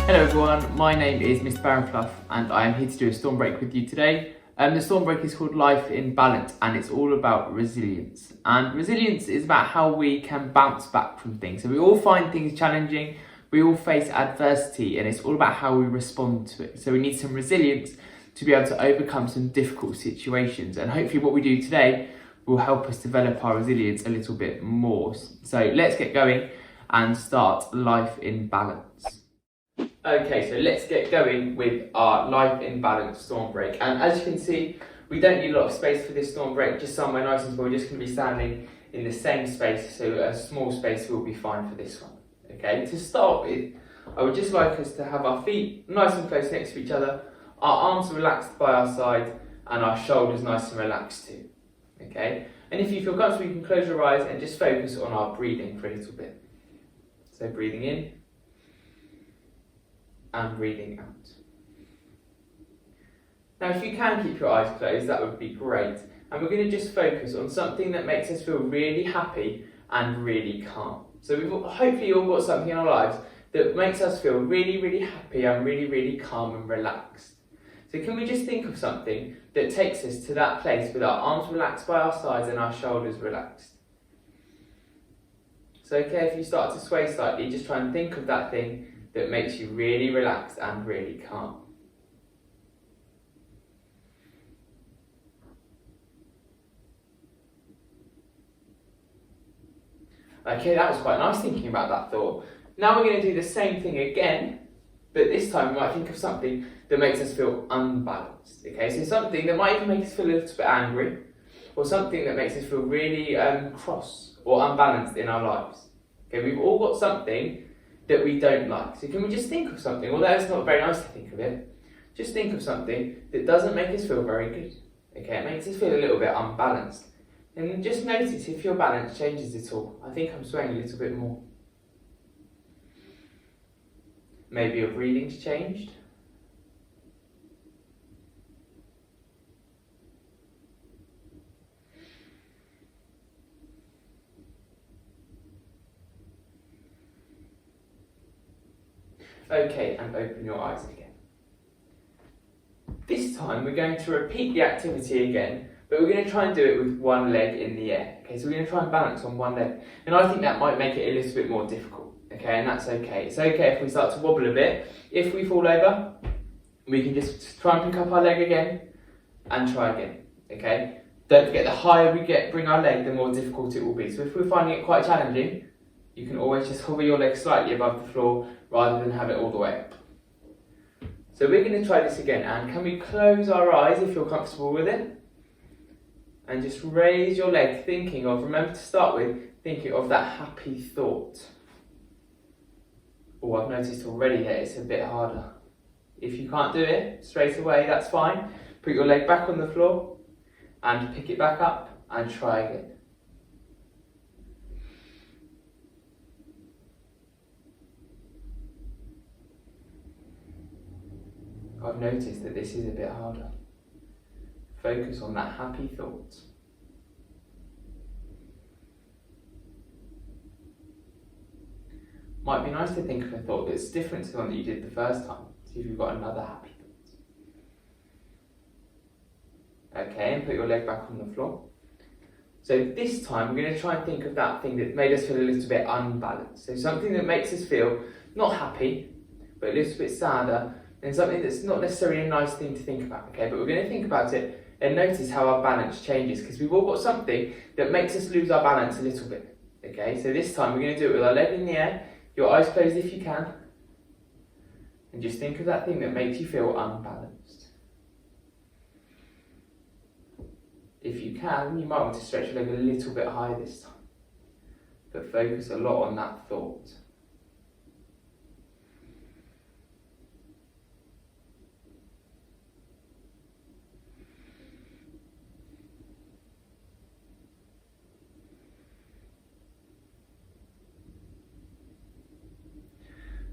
Hello everyone, my name is Mr Barraclough and I am here to do a Stormbreak with you today. The Stormbreak is called Life in Balance and it's all about resilience. And resilience is about how we can bounce back from things. So we all find things challenging, we all face adversity, and it's all about how we respond to it. So we need some resilience to be able to overcome some difficult situations. And hopefully what we do today will help us develop our resilience a little bit more. So let's get going and start Life in Balance. Okay, so let's get going with our Life in Balance Stormbreak. And as you can see, we don't need a lot of space for this Stormbreak, just somewhere nice and small. We're just going to be standing in the same space, so a small space will be fine for this one. Okay, to start with, I would just like us to have our feet nice and close next to each other, our arms relaxed by our side, and our shoulders nice and relaxed too. Okay, and if you feel comfortable, you can close your eyes and just focus on our breathing for a little bit. So breathing in and breathing out. Now if you can keep your eyes closed, that would be great. And we're going to just focus on something that makes us feel really happy and really calm. So we've hopefully all got something in our lives that makes us feel really, really happy and really, really calm and relaxed. So can we just think of something that takes us to that place with our arms relaxed by our sides and our shoulders relaxed? So okay, if you start to sway slightly, just try and think of that thing that makes you really relaxed and really calm. Okay, that was quite nice thinking about that thought. Now we're going to do the same thing again, but this time we might think of something that makes us feel unbalanced. Okay, so something that might even make us feel a little bit angry, or something that makes us feel really cross or unbalanced in our lives. Okay, we've all got something that we don't like. So can we just think of something, although it's not very nice to think of it, just think of something that doesn't make us feel very good. Okay, it makes us feel a little bit unbalanced. And just notice if your balance changes at all. I think I'm swaying a little bit more. Maybe your breathing's changed. Okay, and open your eyes again. This time we're going to repeat the activity again, but we're going to try and do it with one leg in the air. Okay, so we're going to try and balance on one leg. And I think that might make it a little bit more difficult. Okay, and that's okay. It's okay if we start to wobble a bit. If we fall over, we can just try and pick up our leg again and try again. Okay, don't forget, the higher we bring our leg, the more difficult it will be. So if we're finding it quite challenging, you can always just hover your leg slightly above the floor rather than have it all the way up. So we're going to try this again, and can we close our eyes if you're comfortable with it? And just raise your leg, remember to start with, thinking of that happy thought. Oh, I've noticed already that it's a bit harder. If you can't do it straight away, that's fine. Put your leg back on the floor and pick it back up and try again. I've noticed that this is a bit harder. Focus on that happy thought. Might be nice to think of a thought that's different to the one that you did the first time. See if you've got another happy thought. Okay, and put your leg back on the floor. So this time we're going to try and think of that thing that made us feel a little bit unbalanced. So something that makes us feel not happy, but a little bit sadder, and something that's not necessarily a nice thing to think about. Okay, but we're going to think about it and notice how our balance changes, because we've all got something that makes us lose our balance a little bit. Okay, so this time we're going to do it with our leg in the air, your eyes closed if you can, and just think of that thing that makes you feel unbalanced. If you can, you might want to stretch your leg a little bit higher this time, but focus a lot on that thought.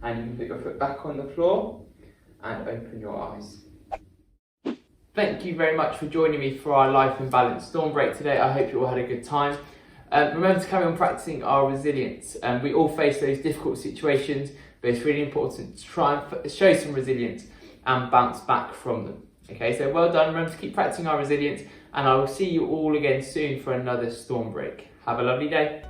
And you can put your foot back on the floor and open your eyes. Thank you very much for joining me for our Life in Balance Stormbreak today. I hope you all had a good time. Remember to carry on practicing our resilience. We all face those difficult situations, but it's really important to try and show some resilience and bounce back from them. Okay, so well done. Remember to keep practicing our resilience, and I will see you all again soon for another Stormbreak. Have a lovely day.